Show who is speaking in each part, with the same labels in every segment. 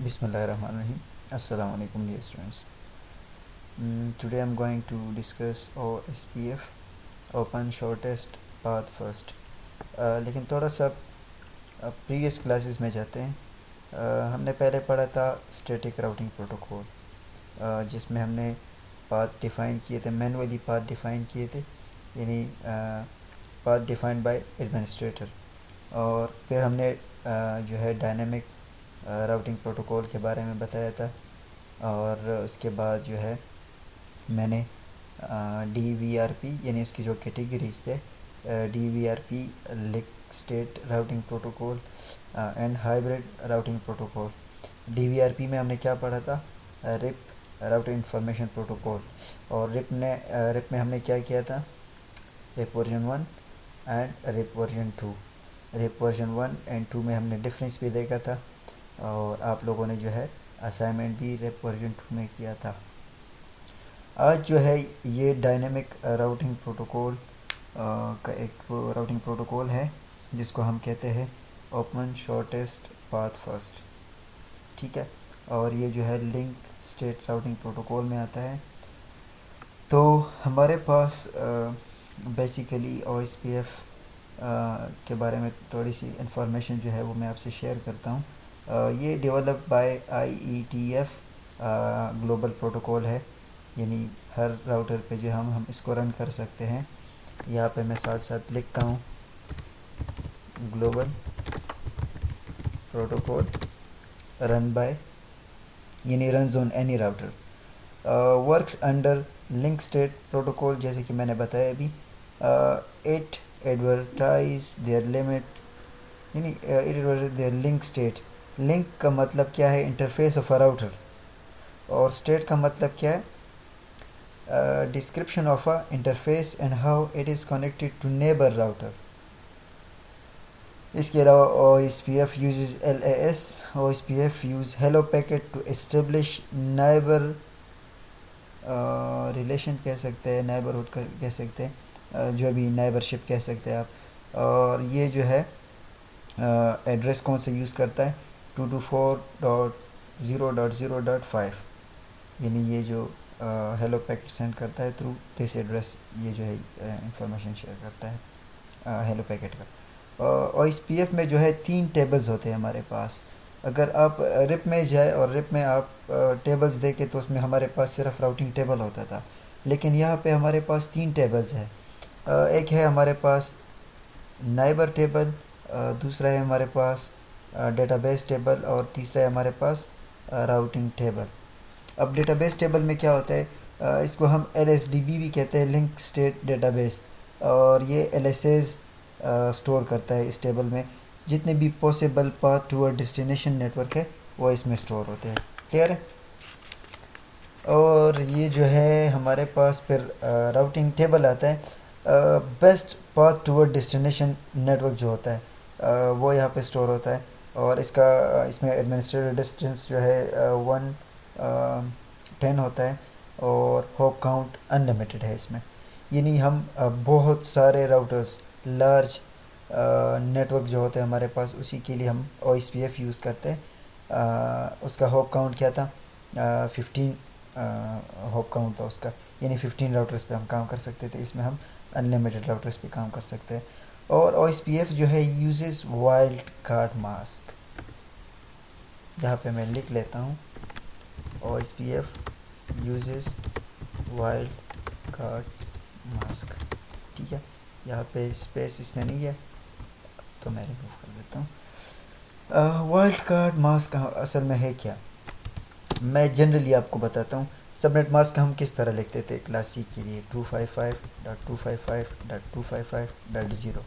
Speaker 1: بسم اللہ الرحمن الرحیم. السلام علیکم dear students. Today I'm going to discuss OSPF, Open Shortest Path First. لیکن تھوڑا سا پریویس کلاسز میں جاتے ہیں. ہم نے پہلے پڑھا تھا اسٹیٹک راؤٹنگ پروٹوکول، جس میں ہم نے پاتھ ڈیفائن کیے تھے، مینولی پاتھ ڈیفائن کیے تھے، یعنی پاتھ ڈیفائنڈ بائی ایڈمنسٹریٹر. اور پھر ہم نے جو ہے ڈائنامک راؤٹنگ پروٹوکول کے بارے میں بتایا تھا. اور اس کے بعد جو ہے میں نے ڈی وی آر پی یعنی اس کی جو کیٹیگریز تھے، D V R P link state routing protocol and hybrid routing protocol. D V R P میں ہم نے کیا پڑھا تھا؟ رپ راؤٹنگ انفارمیشن پروٹوکول. اور رپ میں ہم نے کیا کیا تھا؟ رپ version 1 and Ripa version 2. Ripa version 1 and 2 میں ہم نے ڈفرینس بھی دیکھا تھا، اور آپ لوگوں نے جو ہے اسائنمنٹ بھی ریپ ورژن 2 میں کیا تھا. آج جو ہے یہ ڈائنامک راؤٹنگ پروٹوکول کا ایک راؤٹنگ پروٹوکول ہے جس کو ہم کہتے ہیں اوپن شارٹیسٹ پاتھ فرسٹ. ٹھیک ہے، اور یہ جو ہے لنک اسٹیٹ راؤٹنگ پروٹوکول میں آتا ہے. تو ہمارے پاس basically O S P F کے بارے میں تھوڑی سی انفارمیشن جو ہے وہ میں آپ سے شیئر کرتا ہوں. یہ develop by I E T F global protocol ہے، یعنی ہر راؤٹر پہ جو ہم اس کو رن کر سکتے ہیں. یہاں پہ میں ساتھ ساتھ لکھتا ہوں گلوبل پروٹوکول رن بائی، یعنی runs on any router, works under link state protocol. جیسے کہ میں نے بتایا ابھی، اٹ ایڈورٹائز دیئر لمٹ، یعنی دیئر لنک اسٹیٹ. لنک کا مطلب کیا ہے؟ Interface of a router. اور اسٹیٹ کا مطلب کیا ہے؟ Description of a interface and how it is connected to neighbour router. اس کے علاوہ O S P F uses L A S. O S P F use hello packet to establish neighbour relation کہہ سکتے ہیں، neighbourhood کہہ سکتے ہیں، جو بھی نیبر شپ کہہ سکتے ہیں آپ. اور یہ جو ہے ایڈریس کون سے یوز کرتا ہے؟ 224.0.0.5، یعنی یہ جو ہیلو پیکٹ سینڈ کرتا ہے تھرو دس ایڈریس، یہ جو ہے انفارمیشن شیئر کرتا ہے ہیلو پیکٹ کا. او ایس پی ایف میں جو ہے 3 ٹیبلز ہوتے ہیں ہمارے پاس. اگر آپ رپ میں جائے اور رپ میں آپ ٹیبلز دیکھیں تو اس میں ہمارے پاس صرف راؤٹنگ ٹیبل ہوتا تھا، لیکن یہاں پہ ہمارے پاس 3 ٹیبلز ہیں. ایک ہے ہمارے پاس نائبر ٹیبل، دوسرا ہے ہمارے پاس ڈیٹا بیس ٹیبل، اور تیسرا ہے ہمارے پاس راؤٹنگ ٹیبل. اب ڈیٹا بیس ٹیبل میں کیا ہوتا ہے؟ اس کو ہم ایل ایس ڈی بی بھی کہتے ہیں، لنک اسٹیٹ ڈیٹا بیس. اور یہ ایل ایس ایز اسٹور کرتا ہے اس ٹیبل میں. جتنے بھی possible path toward destination network ہے وہ اس میں اسٹور ہوتے ہیں. کلیئر ہے؟ اور یہ جو ہے ہمارے پاس پھر راؤٹنگ ٹیبل آتا ہے. Best path toward destination network جو ہوتا ہے وہ یہاں پہ اسٹور ہوتا ہے. اور اس میں ایڈمنسٹریٹر ڈسٹینس جو ہے 10 ہوتا ہے، اور ہوپ کاؤنٹ ان لمیٹڈ ہے اس میں. یعنی ہم بہت سارے راؤٹرز، لارج نیٹورک جو ہوتے ہیں ہمارے پاس، اسی کے لیے ہم O S P F use کرتے ہیں. اس کا ہوپ کاؤنٹ کیا تھا؟ 15 ہوپ کاؤنٹ تھا اس کا، یعنی 15 راؤٹرز پہ ہم کام کر سکتے تھے. اس میں ہم ان لمیٹڈ راؤٹرز پہ کام کر سکتے ہیں. اور او ایس پی ایف جو ہے یوزز وائلڈ کارڈ ماسک. یہاں پہ میں لکھ لیتا ہوں، O S P F uses wildcard mask. ٹھیک ہے، یہاں پہ اسپیس اس میں نہیں ہے تو میں ریموو کر دیتا ہوں. وائلڈ کارڈ ماسک اصل میں ہے کیا؟ میں جنرلی آپ کو بتاتا ہوں. سب نیٹ ماسک ہم کس طرح لکھتے تھے کلاس سی کے لیے؟ 255.255.255.0.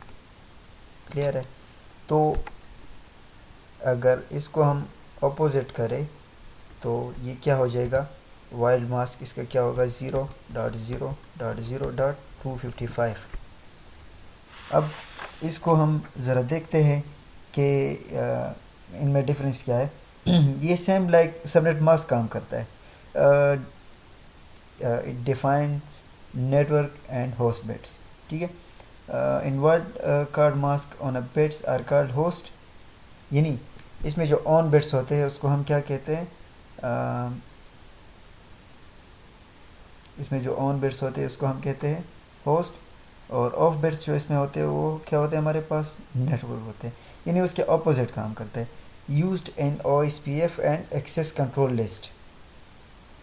Speaker 1: کلیئر ہے؟ تو اگر اس کو ہم اپوزٹ کریں تو یہ کیا ہو جائے گا؟ وائلڈ ماسک اس کا کیا ہوگا؟ 0.0.0.255. اب اس کو ہم ذرا دیکھتے ہیں کہ ان میں ڈفرینس کیا ہے. یہ same like subnet mask کام کرتا ہے. It defines network and host bits. ٹھیک ہے، in wildcard mask on a bits are card host, یعنی اس میں جو آن بٹس ہوتے ہیں اس کو ہم کیا کہتے ہیں، اس میں جو آن بٹس ہوتے ہیں اس کو ہم کہتے ہیں ہوسٹ، اور آف بٹس جو اس میں ہوتے ہیں وہ کیا ہوتے ہیں ہمارے پاس، نیٹ ورک ہوتے ہیں، یعنی اس کے اپوزٹ کام کرتے ہیں. Used in O S P F and access control list.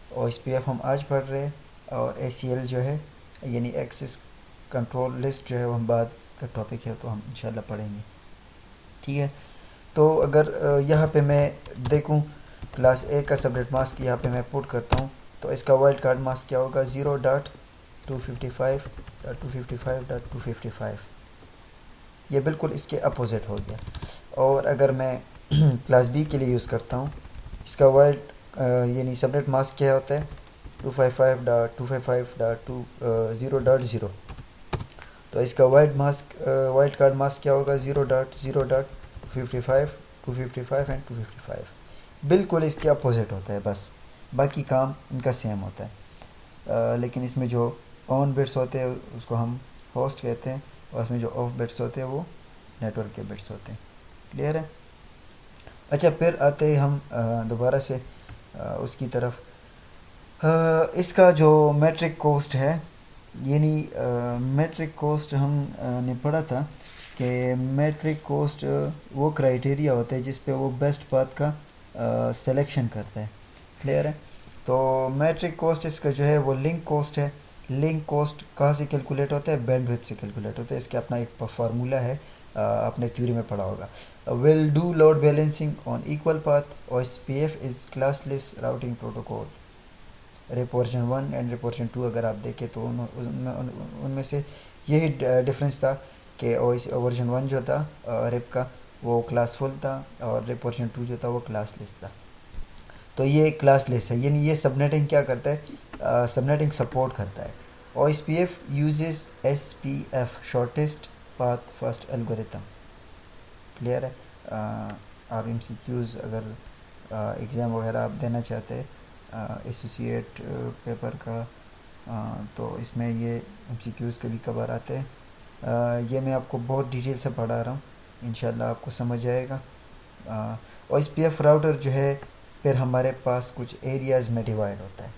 Speaker 1: O S P F ہم آج پڑھ رہے ہیں، اور اے سی ایل جو ہے یعنی ایکسیس کنٹرول لسٹ جو ہے وہ ہم بعد کا ٹاپک ہے تو ہم انشاءاللہ پڑھیں گے. ٹھیک ہے، تو اگر یہاں پہ میں دیکھوں کلاس اے کا سبنیٹ ماسک یہاں پہ میں پٹ کرتا ہوں تو اس کا وائلڈ کارڈ ماسک کیا ہوگا، 0.255.255.255. یہ بالکل اس کے اپوزٹ ہو گیا. اور اگر میں کلاس بی کے لیے یوز کرتا ہوں، اس کا وائلڈ یعنی سبنیٹ ماسک کیا ہوتا ہے 255.255.0.0. تو اس کا وائلڈ کارڈ ماسک کیا ہوگا 0.0.255 اینڈ 255. بالکل اس کے اپوزٹ ہوتا ہے، بس باقی کام ان کا سیم ہوتا ہے. لیکن اس میں جو آن بٹس ہوتے ہیں اس کو ہم ہوسٹ کہتے ہیں، اور اس میں جو آف بٹس ہوتے ہیں وہ نیٹ ورک کے بٹس ہوتے ہیں. کلیئر ہے؟ اچھا، پھر آتے ہیں ہم دوبارہ سے اس کی طرف. اس کا جو میٹرک کوسٹ ہے، یعنی میٹرک کوسٹ ہم نے پڑھا تھا کہ میٹرک کوسٹ وہ کرائیٹیریا ہوتا ہے جس پہ وہ بیسٹ پاتھ کا سلیکشن کرتا ہے. کلیئر ہے؟ تو میٹرک کوسٹ اس کا جو ہے وہ لنک کوسٹ ہے. لنک کوسٹ کہاں سے کیلکولیٹ ہوتا ہے، بینڈ وتھ سے کیلکولیٹ ہوتا ہے. اس کا اپنا ایک فارمولہ ہے، آپ نے تھیوری میں پڑھا ہوگا. Will do load balancing on equal path. O S P F is classless routing protocol. RIP version 1 and RIP version 2 اگر آپ دیکھیں تو ان میں سے یہی ڈفرینس تھا کہ ورژن 1 جو تھا ریپ کا وہ کلاس فل تھا، اور ریپ ورژن 2 جو تھا وہ کلاس لیس تھا. تو یہ کلاس لیس ہے، یعنی یہ سب نیٹنگ کیا کرتا ہے، سب نیٹنگ سپورٹ کرتا ہے. O S P F uses S P F shortest path first algorithm. Clear ہے؟ آپ ایم سی کیوز اگر ایگزام وغیرہ آپ دینا چاہتے ہیں ایسوسیٹ پیپر کا، تو اس میں یہ ایم سی کیوز کبھی کبھار آتے ہیں. یہ میں آپ کو بہت ڈیٹیل سے پڑھا رہا ہوں، انشاءاللہ آپ کو سمجھ آئے گا. O S P F router جو ہے پھر ہمارے پاس کچھ ایریاز میں ڈیوائڈ ہوتا ہے.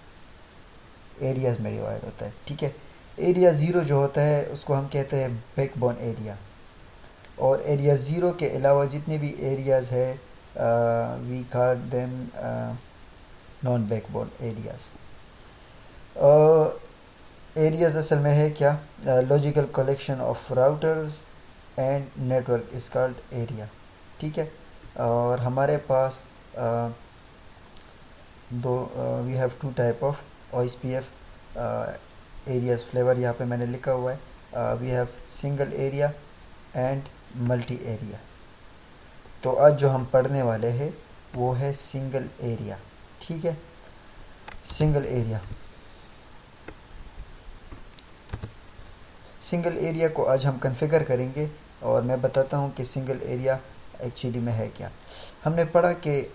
Speaker 1: ٹھیک ہے، ایریا 0 جو ہوتا ہے اس کو ہم کہتے ہیں بیک بون ایریا. اور ایریا 0 کے علاوہ جتنے بھی ایریاز ہے we call them non backbone areas. Areas اصل میں ہے کیا، logical collection of routers and network is called area. ٹھیک ہے، اور ہمارے پاس we have 2 type of O S P F areas flavour. یہاں پہ میں نے لکھا ہوا ہے we have single area and multi area. تو آج جو ہم پڑھنے والے ہیں وہ ہے سنگل ایریا. ٹھیک ہے، سنگل ایریا کو آج ہم کنفیگر کریں گے، اور میں بتاتا ہوں کہ سنگل ایریا ایکچولی میں ہے کیا. ہم نے پڑھا کہ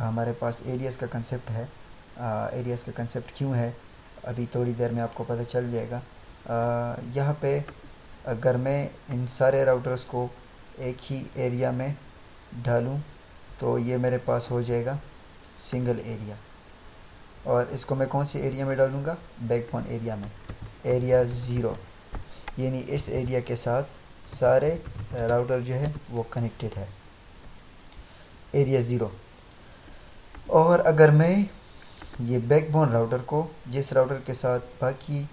Speaker 1: ہمارے پاس ایریاز کا کنسیپٹ ہے. ایریاز کا کنسیپٹ کیوں ہے ابھی تھوڑی دیر میں آپ کو پتہ چل جائے گا. یہاں پہ اگر میں ان سارے راؤٹرز کو ایک ہی ایریا میں ڈالوں تو یہ میرے پاس ہو جائے گا سنگل ایریا. اور اس کو میں کون سی ایریا میں ڈالوں گا، بیک بون ایریا میں. ایریا 0 یعنی اس ایریا کے ساتھ سارے راؤٹر جو ہے وہ کنیکٹڈ ہے، ایریا 0. اور اگر میں یہ بیک بون راؤٹر کو، جس راؤٹر کے ساتھ باقی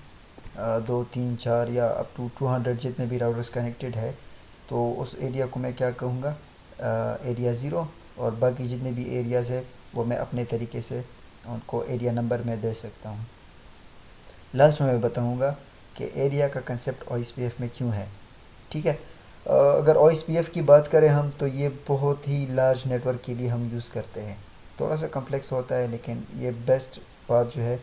Speaker 1: 2 3 4 یا اپ ٹو 200 جتنے بھی راؤٹرز کنیکٹڈ ہے، تو اس ایریا کو میں کیا کہوں گا، ایریا 0. اور باقی جتنے بھی ایریاز ہے وہ میں اپنے طریقے سے ان کو ایریا نمبر میں دے سکتا ہوں. لاسٹ میں بتاؤں گا کہ ایریا کا concept O S P F میں کیوں ہے. ٹھیک ہے، اگر او ایس پی ایف کی بات کریں ہم تو یہ بہت ہی لارج نیٹ ورک کے لیے ہم یوز کرتے ہیں. تھوڑا سا کمپلیکس ہوتا ہے لیکن یہ بیسٹ پاتھ جو ہے،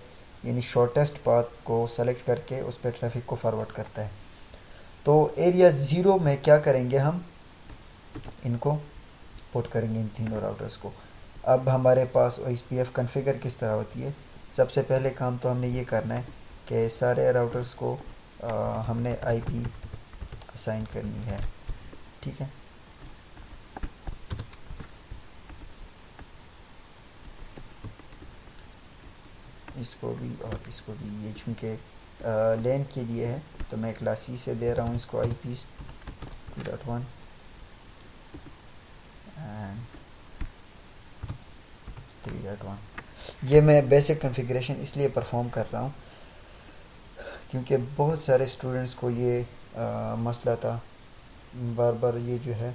Speaker 1: یعنی شارٹیسٹ پاتھ کو سلیکٹ کر کے اس پہ ٹریفک کو فارورڈ کرتا ہے. تو ایریا 0 میں کیا کریں گے، ہم ان کو پٹ کریں گے ان تینوں راؤٹرز کو. اب ہمارے پاس O S P F configure کس طرح ہوتی ہے. سب سے پہلے کام تو ہم نے یہ کرنا ہے کہ سارے راؤٹرز کو ہم نے آئی پی اسائن کرنی ہے. ٹھیک ہے، اس کو بھی اور اس کو بھی. یہ چونکہ لین کے لیے ہے تو میں کلاس سی سے دے رہا ہوں اس کو آئی پیز 2.1 اینڈ 3.1. یہ میں بیسک کنفیگریشن اس لیے پرفارم کر رہا ہوں کیونکہ بہت سارے اسٹوڈنٹس کو یہ مسئلہ تھا, بار بار یہ جو ہے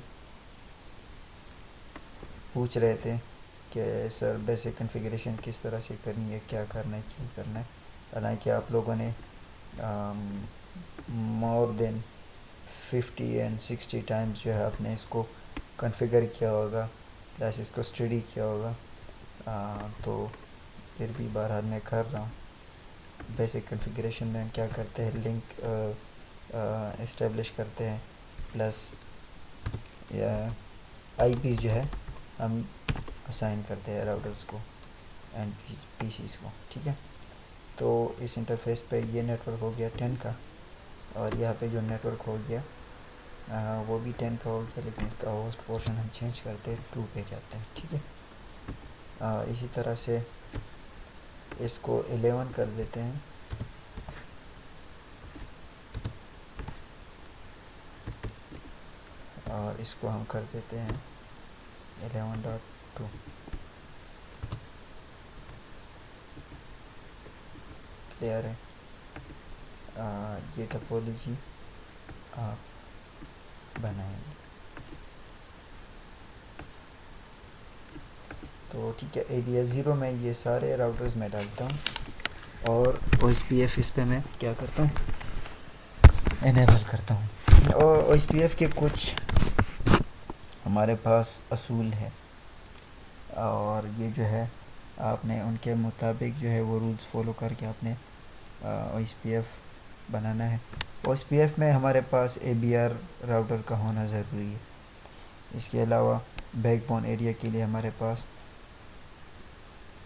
Speaker 1: پوچھ رہے تھے کہ سر بیسک کنفیگریشن کس طرح سے کرنی ہے, کیا کرنا ہے, کیوں کرنا ہے. حالانکہ آپ لوگوں نے مور دین 50 اینڈ 60 ٹائمز جو ہے آپ نے اس کو کنفیگر کیا ہوگا, پلس اس کو اسٹڈی کیا ہوگا. تو پھر بھی بہرحال میں کر رہا ہوں. بیسک کنفیگریشن میں کیا کرتے ہیں, لنک اسٹیبلش کرتے ہیں, پلس آئی پیز جو ہے ہم اسائن کرتے ہیں راؤٹرز کو اینڈ پی سیز کو. ٹھیک ہے, تو اس انٹرفیس پہ یہ نیٹ ورک ہو گیا 10 کا, اور یہاں پہ جو نیٹ ورک ہو گیا وہ بھی 10 کا ہو گیا, لیکن اس کا ہوسٹ پورشن ہم چینج کرتے ہیں 2 پہ جاتے ہیں. ٹھیک ہے, اسی طرح سے اس کو 11 کر دیتے ہیں. اور اس کو ہم کر دیتے ہیں 11.2. کلیئر ہے. یہ ٹپولوجی آپ بنائیں گے. تو ٹھیک ہے, ایریا 0 میں یہ سارے راؤٹرز میں ڈالتا ہوں, اور او ایس پی ایف اس پہ میں کیا کرتا ہوں, انیبل کرتا ہوں. اور او ایس پی ایف کے کچھ ہمارے پاس اصول ہے, اور یہ جو ہے آپ نے ان کے مطابق جو ہے وہ رولز فالو کر کے آپ نے او ایس پی ایف بنانا ہے. او ایس پی ایف میں ہمارے پاس اے بی آر راؤٹر کا ہونا ضروری ہے. اس کے علاوہ بیک بون ایریا کے لیے ہمارے پاس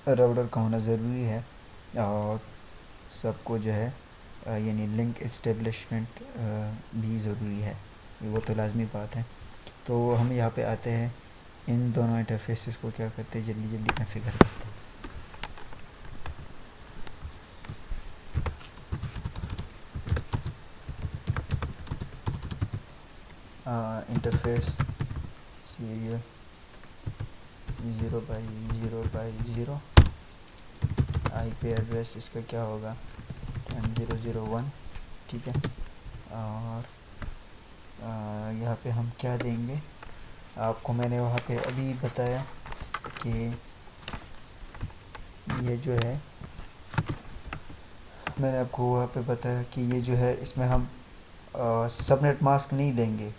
Speaker 1: راؤٹر کا ہونا ضروری ہے, اور سب کو جو ہے یعنی لنک اسٹیبلشمنٹ بھی ضروری ہے, وہ تو لازمی بات ہے. تو ہم یہاں پہ آتے ہیں, ان دونوں انٹرفیسز کو کیا کرتے ہیں, جلدی جلدی کنفیگر کرتے ہیں. انٹرفیس سیریل 0/0/0, آئی پی ایڈریس اس کا کیا ہوگا 10.0.1. ٹھیک ہے, اور یہاں پہ ہم کیا دیں گے, آپ کو میں نے وہاں پہ ابھی بتایا کہ یہ جو ہے, میں نے آپ کو وہاں پہ بتایا کہ یہ جو ہے اس میں ہم سب نیٹ ماسک نہیں دیں گے,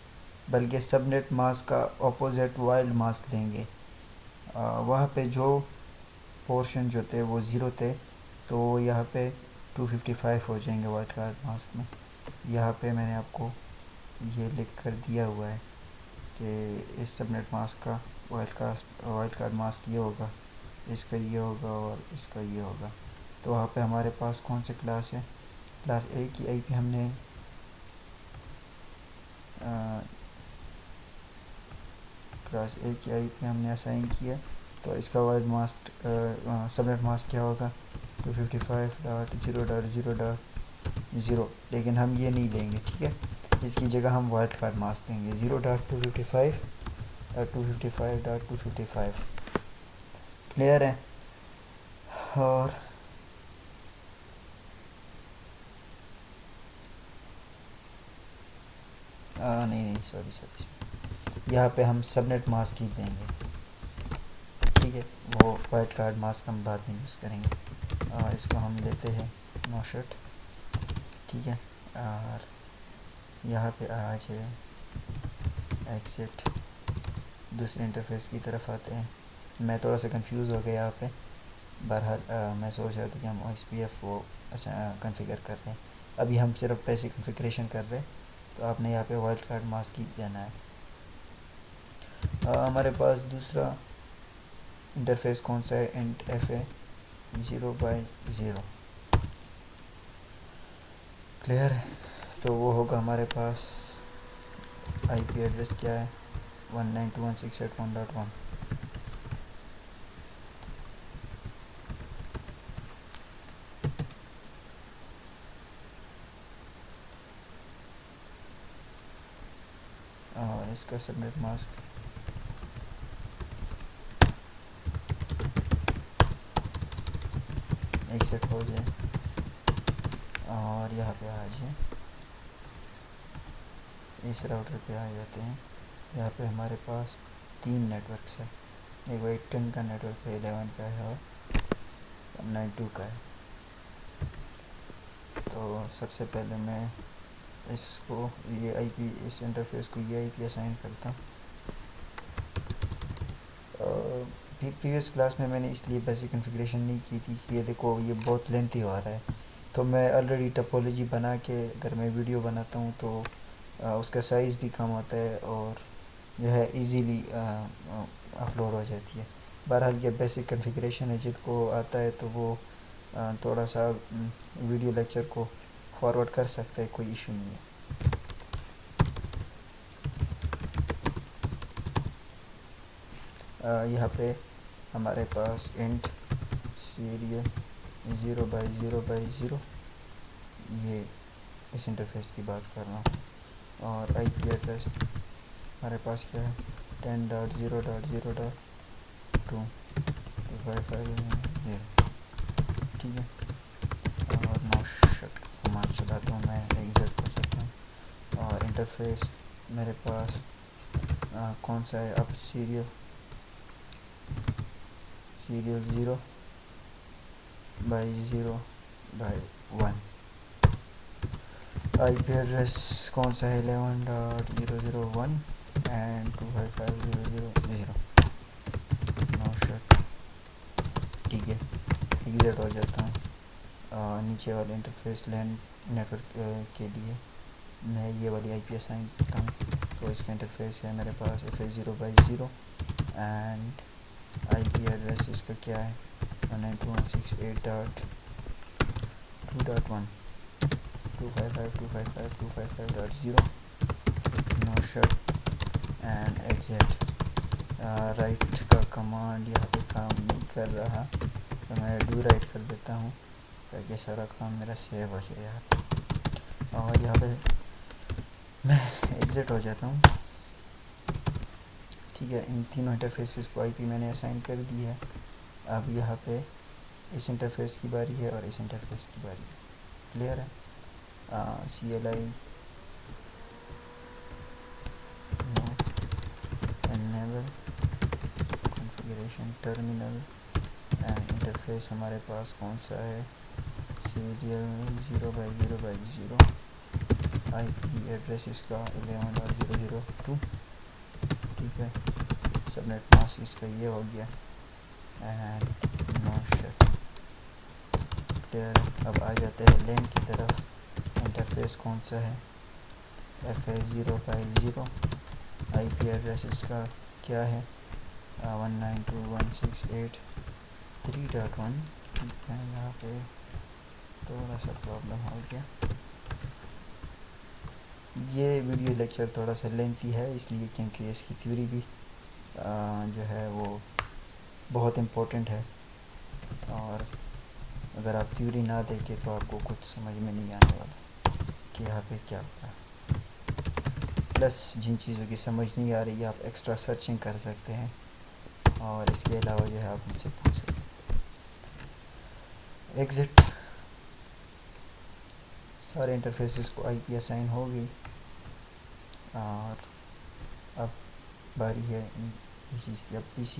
Speaker 1: بلکہ سب نیٹ ماسک کا اپوزٹ وائلڈ ماسک دیں گے. وہاں پہ جو پورشن جو تھے وہ 0 تھے, تو یہاں پہ 255 ہو جائیں گے وائلڈ کارڈ ماسک میں. یہاں پہ میں نے آپ کو یہ لکھ کر دیا ہوا ہے کہ اس سب نیٹ ماسک کا وائلڈ کارڈ ماسک یہ ہوگا, اس کا یہ ہوگا, اور اس کا یہ ہوگا. تو وہاں پہ ہمارے پاس کون سے کلاس ہے, کلاس اے کی آئی پی ہم نے کلاس اے کی آئی پی ہم نے اسائن کیا, تو اس کا وائلڈ ماسک سب نیٹ ماسک کیا ہوگا 255.0.0.0, لیکن ہم یہ نہیں دیں گے. ٹھیک ہے, اس کی جگہ ہم وائلڈ کارڈ ماسک دیں گے 0.255.255.255. کلیئر ہے. اور نہیں سوری, یہاں پہ ہم سب نیٹ ماسک ہی دیں گے. ٹھیک ہے, وہ وائلڈ کارڈ ماسک ہم بعد میں یوز کریں گے. اس کو ہم لیتے ہیں نوشٹ. ٹھیک ہے, اور یہاں پہ آ جائے ایکسٹ, دوسرے انٹرفیس کی طرف آتے ہیں. میں تھوڑا سا کنفیوز ہو گیا یہاں پہ, بہرحال میں سوچ رہا تھا کہ ہم او ایس پی ایف وہ کنفیگر کر رہے ہیں. ابھی ہم صرف پیسے کنفیگریشن کر رہے ہیں, تو آپ نے یہاں پہ وائلڈ کارڈ ماسک ہی دینا ہے. ہمارے پاس دوسرا انٹرفیس کون سا ہے, انٹ ایف اے 0/0. کلیئر ہے. تو وہ ہوگا ہمارے پاس آئی پی ایڈریس کیا ہے 192.168.1.1. اس کا سبنیٹ ماسک ایکسٹ ہو جائے اور یہاں پہ آ جائیں، اس راؤٹر پہ آ جاتے ہیں. یہاں پہ ہمارے پاس 3 نیٹ ورکس ہے، ایک 810 کا نیٹ ورک ہے، 11 کا ہے اور 92 کا ہے. تو سب سے پہلے میں اس کو یہ آئی پی، اس انٹرفیس کو یہ آئی پی اسائن کرتا ہوں. پریویس کلاس میں نے اس لیے بیسک کنفیگریشن نہیں کی تھی کہ یہ دیکھو یہ بہت لینتھی ہو رہا ہے، تو میں آلریڈی ٹپولوجی بنا کے اگر میں ویڈیو بناتا ہوں تو اس کا سائز بھی کم ہوتا ہے اور جو ہے ایزیلی اپلوڈ ہو جاتی ہے. بہرحال یہ بیسک کنفیگریشن ہے، جن کو آتا ہے تو وہ تھوڑا سا ویڈیو لیکچر کو فارورڈ کر سکتا ہے، کوئی ایشو نہیں ہے. یہاں پہ ہمارے پاس انٹ سیریل 0/0/0، یہ اس انٹرفیس کی بات کر رہا ہوں. اور آئی پی ایڈریس ہمارے پاس کیا ہے 10.0.0.2 ٹھیک ہے. اور نوشٹ کمانڈ چلاتا ہوں، میں ایگزٹ ہو جاتا ہوں. اور انٹرفیس میرے پاس کون سا ہے اب، سیریل 0/0/1. آئی پی ایڈریس کون سا ہے 11.0.0.1 اینڈ 255.0.0.0. نوشٹ ٹھیک ہے، ایگزٹ ہو جاتا ہوں. نیچے والے انٹرفیس لینڈ نیٹورک کے لیے میں یہ والی آئی پی اسائن کرتا ہوں. تو اس کا انٹرفیس ہے میرے پاس FA0/0 and I P address اس کا کیا ہے 192.168.2.1 255.255.255.0. نوشٹ اینڈ ایگزٹ. رائٹ کا کمانڈ یہاں پہ کام نہیں کر رہا تو میں ڈو رائٹ کر دیتا ہوں تاکہ سارا کام میرا سیو ہو جائے یار. اور یہاں پہ میں ایگزٹ ہو جاتا ہوں. ٹھیک ہے، ان تینوں انٹرفیسز کو آئی پی میں نے اسائن کر دی ہے. اب یہاں پہ اس انٹرفیس کی باری ہے اور اس انٹرفیس کی باری ہے. کلیئر ہے. CLI enable configuration terminal and interface ہمارے پاس کون سا ہے سیریل 0/0/0. آئی پی ایڈریس اس کا 11.0.0.2 ٹھیک ہے. سبنیٹ ماسک اس کا یہ ہو گیا اینڈ نوشٹ کلیئر. اب آ جاتے ہیں لین کی طرف. انٹرفیس کون سا ہے FA0/0. آئی پی ایڈریس اس کا کیا ہے 192.168.3.1. ٹھیک ہے، یہاں پہ تھوڑا سا پرابلم ہو گیا. یہ ویڈیو لیکچر تھوڑا سا لینتھی ہے اس لیے کیونکہ اس کی تھیوری بھی جو ہے وہ بہت امپورٹنٹ ہے، اور اگر آپ تھیوری نہ دیکھیں تو آپ کو کچھ سمجھ میں نہیں آنے والا کہ یہاں پہ کیا ہو رہا ہے. پلس جن چیزوں کی سمجھ نہیں آ رہی ہے آپ ایکسٹرا سرچنگ کر سکتے ہیں، اور اس کے علاوہ جو ہے آپ مجھ سے پوچھ سکتے ہیں. ایگزٹ. سارے انٹرفیسز کو آئی پی اسائن ہو گئی، اور اب باری ہے پی سی کی. اب اس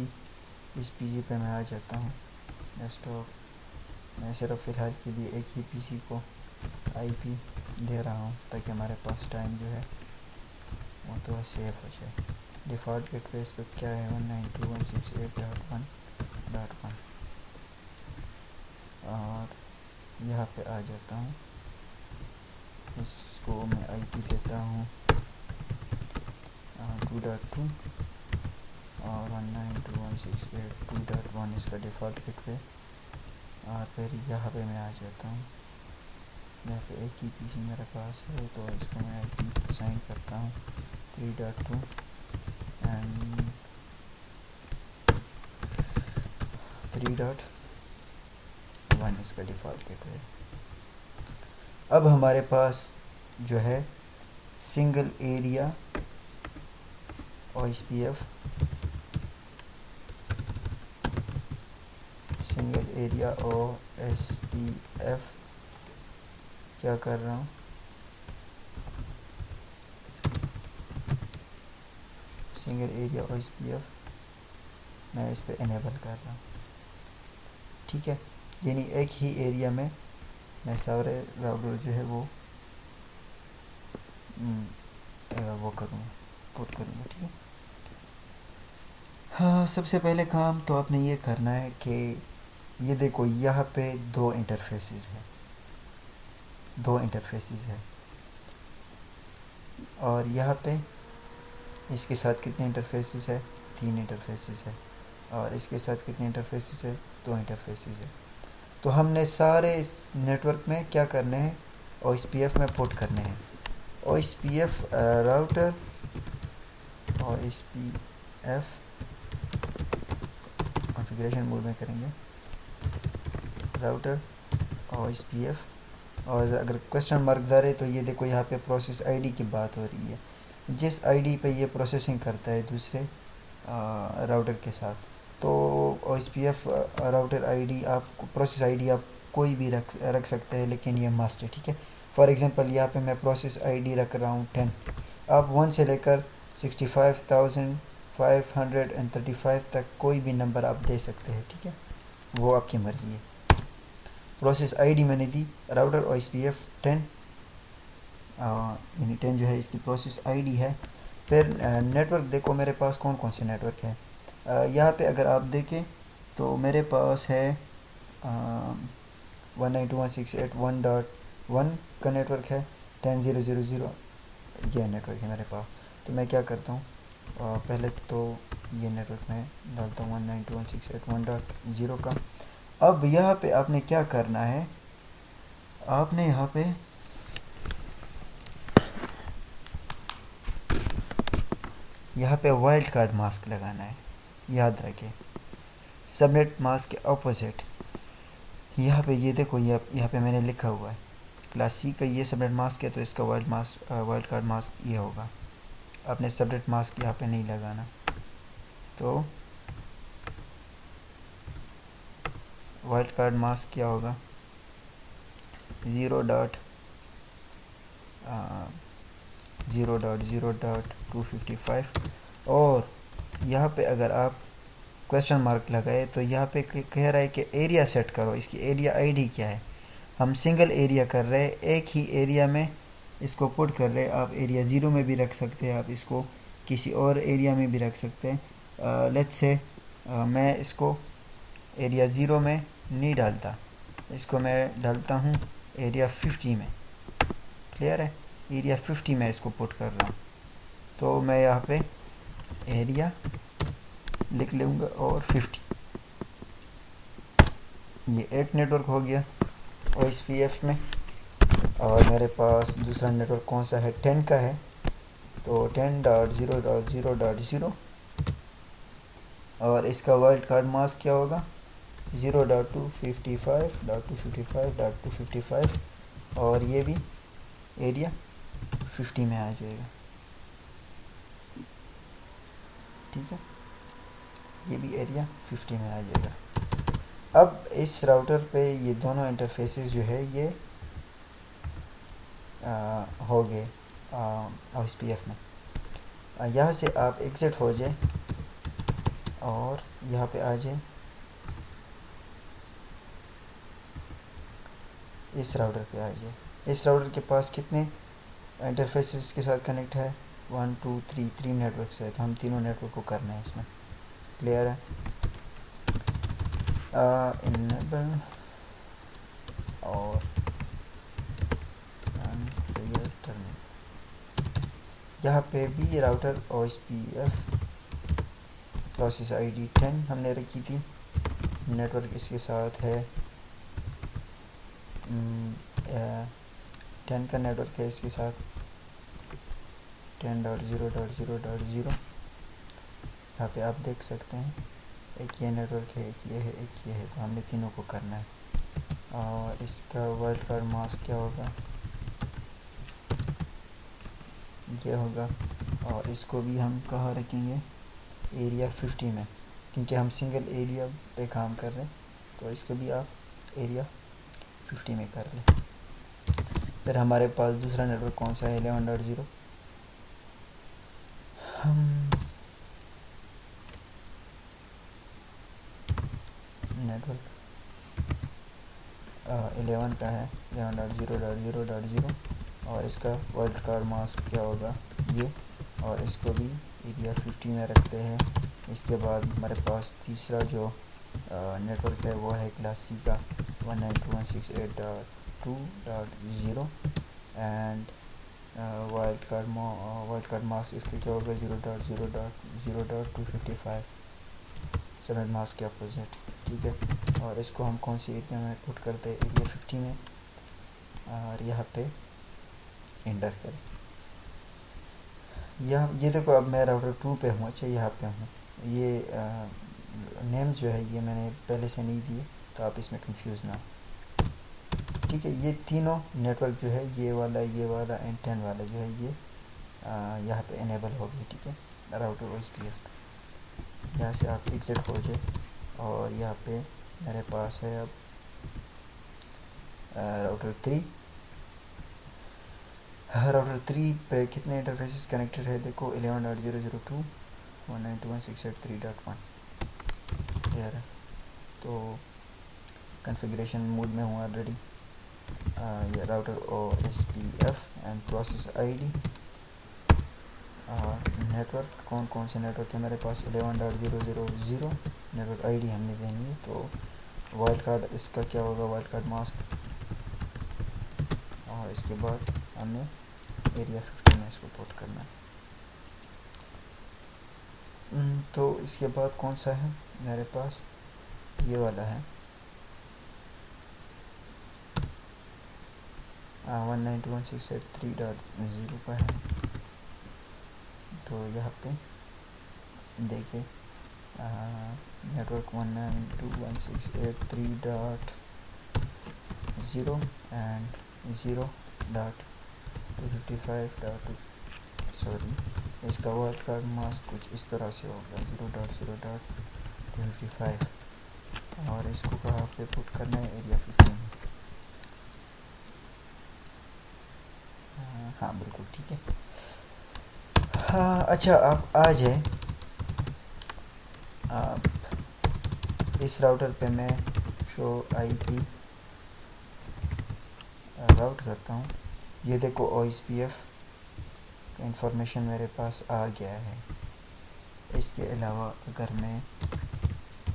Speaker 1: پی سی پہ میں آ جاتا ہوں. ڈیسک ٹاپ میں صرف فی الحال کے لیے ایک ہی پی سی کو آئی پی دے رہا ہوں تاکہ ہمارے پاس ٹائم جو ہے وہ تھوڑا سیف ہو جائے. ڈیفالٹ گیٹ وے اس کا کیا ہے 192.168.1.1. اور یہاں پہ آ جاتا ہوں، اس کو میں آئی پی دیتا ہوں 2.2 اور 192.168.2.1 اس کا ڈیفالٹ گیٹ وے. اور پھر یہاں پہ میں آ جاتا ہوں. یہاں پہ ایک ہی پی سی میرے پاس ہے تو اس کو میں آئی پی سائن کرتا ہوں 3.2 اینڈ 3.1 اس کا ڈیفالٹ گیٹ وے. اب ہمارے پاس جو ہے single area OSPF single area OSPF کیا کر رہا ہوں، سنگل ایریا OSPF میں اس پہ انیبل کر رہا ہوں. ٹھیک ہے، یعنی ایک ہی ایریا میں سارے راؤٹر جو ہے وہ کروں گا، پٹ کروں گا. ٹھیک ہے. ہاں، سب سے پہلے کام تو آپ نے یہ کرنا ہے کہ یہ دیکھو یہاں پہ دو انٹرفیسز ہے اور یہاں پہ اس کے ساتھ کتنے انٹرفیسز ہے، 3 انٹرفیسز ہے، اور اس کے ساتھ کتنے انٹرفیسز ہے، 2 انٹرفیسز ہے. تو ہم نے سارے اس نیٹ ورک میں کیا کرنے ہیں، OSPF میں پورٹ کرنے ہیں. OSPF router OSPF configuration mode میں کریں گے، راؤٹر OSPF. اور اگر کوشچن مارک دار ہے تو یہ دیکھو یہاں پہ پروسیس آئی ڈی کی بات ہو رہی ہے، جس آئی ڈی پہ یہ پروسیسنگ کرتا ہے دوسرے راؤٹر کے ساتھ. تو OSPF راؤٹر آئی ڈی آپ پروسیس آئی ڈی آپ کوئی بھی رکھ سکتے ہیں، لیکن یہ مسٹ ہے. ٹھیک ہے. فار ایگزامپل یہاں پہ میں پروسیس آئی ڈی رکھ رہا ہوں 10. آپ 1 سے لے کر 65,535 تک کوئی بھی نمبر آپ دے سکتے ہیں. ٹھیک ہے، وہ آپ کی مرضی ہے. پروسیس آئی ڈی میں نے دی راؤٹر OSPF 10، یعنی 10 جو ہے اس کی پروسیس آئی ڈی ہے. پھر نیٹ ورک دیکھو میرے پاس کون کون سے نیٹ ورک ہے. یہاں پہ اگر آپ دیکھیں تو میرے پاس ہے 192.168.1.1 کا نیٹ ورک ہے، 10.0.0.0 یہ نیٹ ورک ہے میرے پاس. تو میں کیا کرتا ہوں، پہلے تو یہ نیٹ ورک میں ڈالتا ہوں 192.168.1.0 کا. اب یہاں پہ آپ نے کیا کرنا ہے، آپ نے یہاں پہ وائلڈ کارڈ ماسک لگانا ہے. یاد رکھیں، سبنیٹ ماسک کے اپوزٹ یہاں پہ یہ دیکھو یہاں پہ میں نے لکھا ہوا ہے کلاس سی کا یہ سبنیٹ ماسک ہے، تو اس کا وائلڈ کارڈ ماسک یہ ہوگا. آپ نے سبنیٹ ماسک یہاں پہ نہیں لگانا. تو وائلڈ کارڈ ماسک کیا ہوگا، 0.0.0.255. اور یہاں پہ اگر آپ کویسچن مارک لگائے تو یہاں پہ کہہ رہا ہے کہ ایریا سیٹ کرو. اس کی ایریا آئی ڈی کیا ہے، ہم سنگل ایریا کر رہے ہیں، ایک ہی ایریا میں اس کو پٹ کر رہے. آپ ایریا 0 میں بھی رکھ سکتے ہیں، آپ اس کو کسی اور ایریا میں بھی رکھ سکتے ہیں. لیٹس سے میں اس کو ایریا 0 میں نہیں ڈالتا، اس کو میں ڈالتا ہوں ایریا 50 میں. کلیئر ہے، ایریا 50 میں اس کو پٹ کر رہا ہوں. تو میں یہاں پہ ایریا لکھ لوں گا اور 50. یہ ایک نیٹ ورک ہو گیا OSPF میں. اور میرے پاس دوسرا نیٹ ورک کون سا ہے، 10 کا ہے. تو 10.0.0.0 اور اس کا وائلڈ کارڈ ماسک کیا ہوگا، 0.255.255.255. اور یہ بھی ایریا 50 میں آ جائے گا. ٹھیک ہے، یہ بھی ایریا 50 میں آ جائے گا. اب اس راؤٹر پہ یہ دونوں انٹرفیسز جو ہے یہ ہو گئے OSPF میں. یہاں سے آپ ایگزٹ ہو جائیں اور یہاں پہ آ جائیں اس راؤٹر پہ آ جائیں. اس راؤٹر کے پاس کتنے انٹرفیسز کے ساتھ کنیکٹ ہے، 1 2 3 3 نیٹ ورکس ہے. تو ہم تینوں نیٹ ورک کو کرنا ہے اس میں. کلیئر ہے. انیبل اور یہاں پہ بھی router OSPF process I D 10 ہم نے رکھی تھی. نیٹ ورک اس کے ساتھ ہے 10 کا نیٹ ورک ہے اس کے ساتھ 10.0.0.0. یہاں پہ آپ دیکھ سکتے ہیں ایک یہ نیٹ ورک ہے، ایک یہ ہے، ایک یہ ہے. تو ہم نے تینوں کو کرنا ہے. اور اس کا وائلڈ کارڈ ماسک کیا ہوگا، یہ ہوگا، اور اس کو بھی ہم کہاں رکھیں گے؟ ایریا 50 میں، کیونکہ ہم سنگل ایریا پہ کام کر رہے ہیں، تو اس کو بھی آپ ایریا 50 میں کر لیں۔ پھر ہمارے پاس دوسرا نیٹ ورک کون سا ہے؟ 11.0۔ ہم نیٹ ورک 11 کا ہے، 11.0.0.0، اور اس کا وائلڈ کارڈ ماسک کیا ہوگا؟ یہ، اور اس کو بھی ایریا 50 میں رکھتے ہیں۔ اس کے بعد ہمارے پاس تیسرا جو نیٹ ورک ہے وہ ہے کلاس سی کا 192.168.2.0، اینڈ وائلڈ کارڈ ماسک اس کے کیا ہوگا؟ 0.0.0.255 سبنیٹ ماسک کے اپوزٹ، ٹھیک ہے۔ اور اس کو ہم کون سی ایریا میں پٹ کرتے ہیں؟ ایریا 50 میں، اور یہاں پہ انٹر کریں۔ یہ دیکھو اب میں راؤٹر 2 پہ ہوں، اچھا یہاں پہ ہوں، یہ نیمز جو ہے یہ میں نے پہلے سے نہیں دیے، تو آپ اس میں کنفیوز نہ ہو، ٹھیک ہے۔ یہ تینوں نیٹ ورک جو ہے، یہ والا اینڈ 10 والا جو ہے، یہ یہاں پہ انیبل ہو گئی، ٹھیک ہے، راؤٹر OSPF۔ یہاں سے آپ ایگزٹ ہو جائے، اور یہاں پہ میرے پاس ہے اب راؤٹر 3۔ راؤٹر 3 پہ کتنے انٹرفیسز کنیکٹڈ ہے؟ دیکھو 11.0.0.2 192.168.3.1 کلیئر ہے، تو کنفیگریشن موڈ میں ہوں آلریڈی۔ یہ router OSPF and process ID، network کون سے نیٹ ورک ہے میرے پاس؟ 11.0.0.0 نیٹ ورک ID ہم نے دینی ہے، تو وائلڈ کارڈ اس کا کیا ہوگا؟ وائلڈ کارڈ ماسک، اور اس کے بعد ہم نے ایریا 50 میں اس کو پورٹ کرنا ہے۔ تو اس کے بعد کون سا ہے میرے پاس؟ یہ والا ہے 192.168.3.0 کا ہے، تو یہاں پہ دیکھیں نیٹورک 192.168.3.0 اینڈ 0.255.2، سوری، اس کا وائلڈ کارڈ ماسک کچھ اس طرح سے ہوگا 0.0.255، اور اس کو کہاں پہ پٹ کرنا ہے؟ ایریا 50 میں۔ ہاں بالکل ٹھیک ہے۔ ہاں اچھا، آپ آ جائیں، آپ اس راؤٹر پہ میں شو IP راؤٹ کرتا ہوں۔ یہ دیکھو OSPF کا انفارمیشن میرے پاس آ گیا ہے۔ اس کے علاوہ اگر میں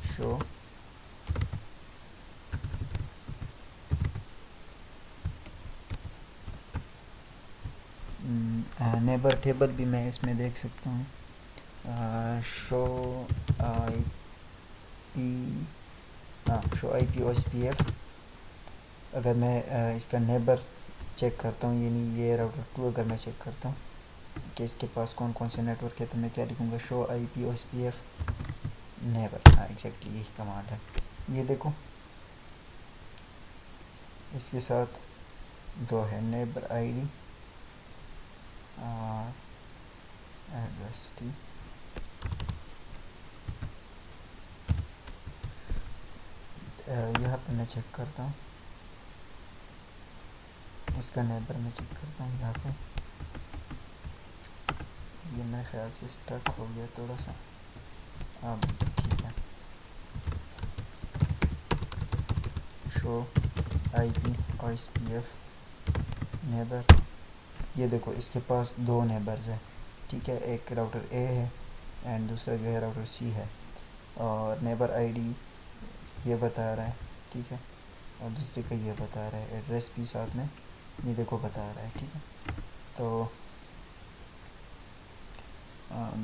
Speaker 1: شو نیبر ٹیبل بھی میں اس میں دیکھ سکتا ہوں، شو IP OSPF، اگر میں اس کا نیبر چیک کرتا ہوں، یعنی یہ راؤٹر 2 اگر میں چیک کرتا ہوں کہ اس کے پاس کون سے نیٹ ورک ہے، تو میں کیا لکھوں گا؟ شو IP OSPF نیبر، ہاں ایگزیکٹلی یہی کمانڈ ہے۔ یہ دیکھو اس کے ساتھ 2 ہے، نیبر ID اور ایڈریس، ٹھیک۔ یہاں پہ میں چیک کرتا ہوں، اس کا نیبر میں چیک کرتا ہوں یہاں پہ، یہ میرے خیال سے اسٹک ہو گیا تھوڑا سا، اب ٹھیک ہے۔ شو IP OSPF نیبر، یہ دیکھو اس کے پاس 2 نیبرز ہیں، ٹھیک ہے، ایک راؤٹر A ہے اینڈ دوسرا جو ہے راؤٹر C ہے، اور نیبر ID یہ بتا رہا ہے، ٹھیک ہے، اور دوسرے کا یہ بتا رہا ہے، ایڈریس بھی ساتھ میں یہ دیکھو بتا رہا ہے، ٹھیک ہے۔ تو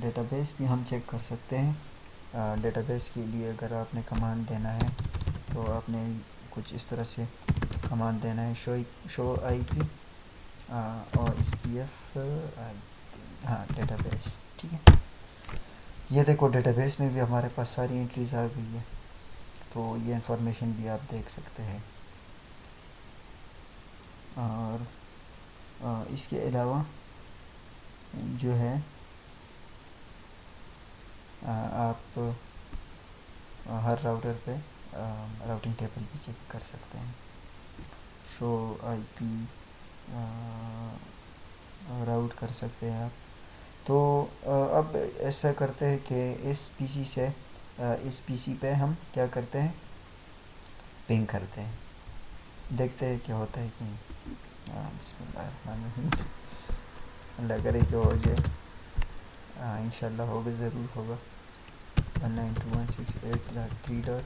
Speaker 1: ڈیٹا بیس بھی ہم چیک کر سکتے ہیں۔ ڈیٹا بیس کے لیے اگر آپ نے کمانڈ دینا ہے تو آپ نے کچھ اس طرح سے کمانڈ دینا ہے، شو IP OSPF ہاں ڈیٹا بیس، ٹھیک ہے۔ یہ دیکھو ڈیٹا بیس میں بھی ہمارے پاس ساری انٹریز آ گئی ہے، تو یہ انفارمیشن بھی آپ دیکھ سکتے ہیں۔ اور اس کے علاوہ جو ہے آپ ہر راؤٹر پہ راؤٹنگ ٹیبل بھی چیک کر سکتے ہیں. شو آئی پی راؤٹ کر سکتے ہیں آپ. تو اب ایسا کرتے ہیں کہ اس پی سی پہ ہم کیا کرتے ہیں, پنگ کرتے ہیں, دیکھتے ہیں کیا ہوتا ہے کہ بسم اللہ الرحمن الرحیم. اللہ کرے کہ ہو جائے, انشاءاللہ ہوگا, ضرور ہوگا. 192.168.3.2.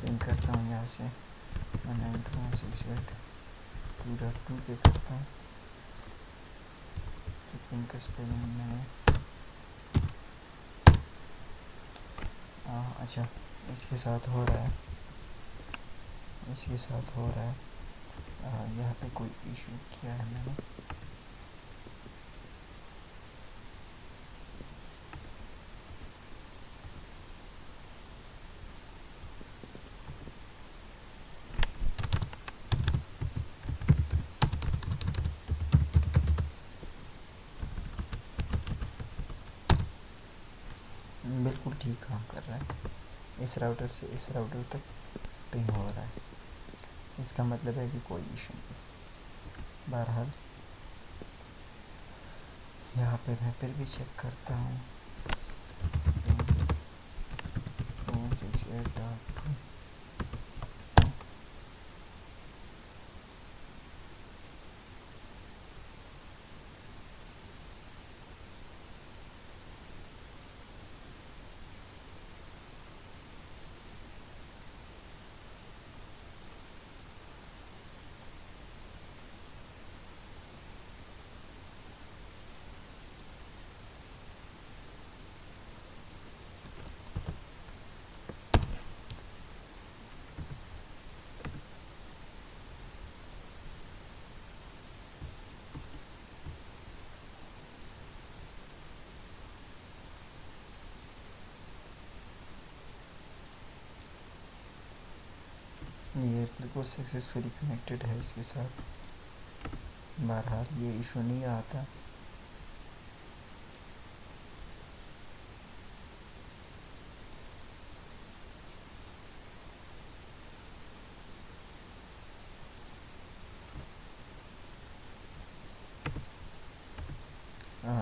Speaker 1: پنگ کرتا ہوں یہاں سے 192.168.2.2 پہ کرتا ہوں. تو پنگ کا اسپیلنگ میں اچھا اس کے ساتھ ہو رہا ہے, یہاں پہ کوئی ایشو کیا ہے میں نے. بالکل ٹھیک کام کر رہا ہے, اس راؤٹر سے اس راؤٹر تک پنگ ہو رہا ہے. اس کا مطلب ہے کہ کوئی ایشو نہیں. بہرحال یہاں پہ میں پھر بھی چیک کرتا ہوں. 168.2. یہ بالکل سکسیزفلی کنیکٹڈ ہے اس کے ساتھ. بہرحال یہ ایشو نہیں آتا.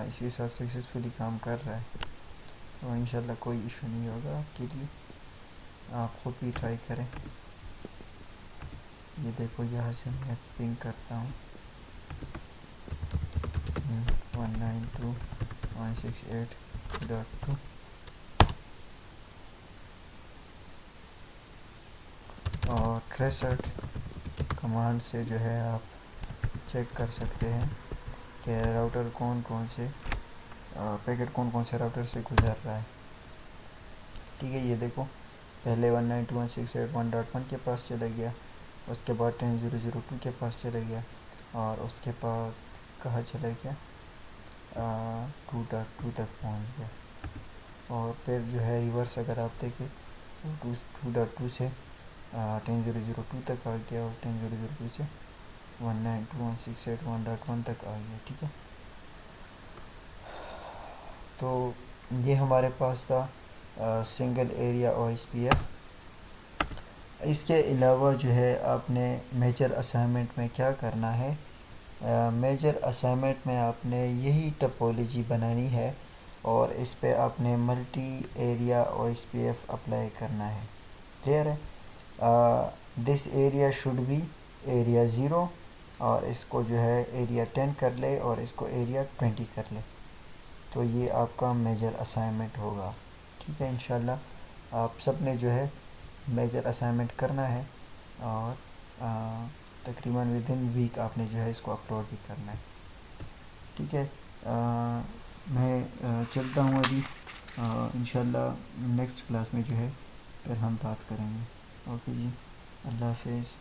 Speaker 1: اس کے ساتھ سکسیزفلی کام کر رہا ہے, تو انشاءاللہ کوئی ایشو نہیں ہوگا آپ کے لیے. آپ خود بھی ٹرائی کریں. یہ دیکھو یہاں سے میں پنگ کرتا ہوں 192.168.2. اور ٹریسرٹ کمانڈ سے جو ہے آپ چیک کر سکتے ہیں کہ راؤٹر کون کون سے راؤٹر سے گزر رہا ہے. ٹھیک ہے, یہ دیکھو پہلے 192.168.1.1 کے پاس چلا گیا, اس کے بعد 10.0.0.2 کے پاس چلا گیا, اور اس کے بعد کہاں چلا گیا 2.2 تک پہنچ گیا. اور پھر جو ہے ریورس اگر آپ دیکھیں 2.2 سے 10.0.0.2 تک آ گیا, اور 10.0.0.2 سے 192.168.1.1 تک آ گیا. ٹھیک ہے, تو یہ ہمارے پاس تھا single area O S P F. اس کے علاوہ جو ہے آپ نے میجر اسائنمنٹ میں کیا کرنا ہے, میجر اسائنمنٹ میں آپ نے یہی ٹپولوجی بنانی ہے, اور اس پہ آپ نے multi area O S P F apply کرنا ہے. کلیئر ہے. This area should be area 0, اور اس کو جو ہے ایریا 10 کر لے, اور اس کو ایریا 20 کر لے. تو یہ آپ کا میجر اسائنمنٹ ہوگا. ٹھیک ہے, انشاءاللہ آپ سب نے جو ہے میجر اسائنمنٹ کرنا ہے, اور تقریباً ودن ویک آپ نے جو ہے اس کو اپلوڈ بھی کرنا ہے. ٹھیک ہے, میں چلتا ہوں ابھی، انشاءاللہ نیکسٹ کلاس میں جو ہے پھر ہم بات کریں گے. اوکے جی، اللہ حافظ.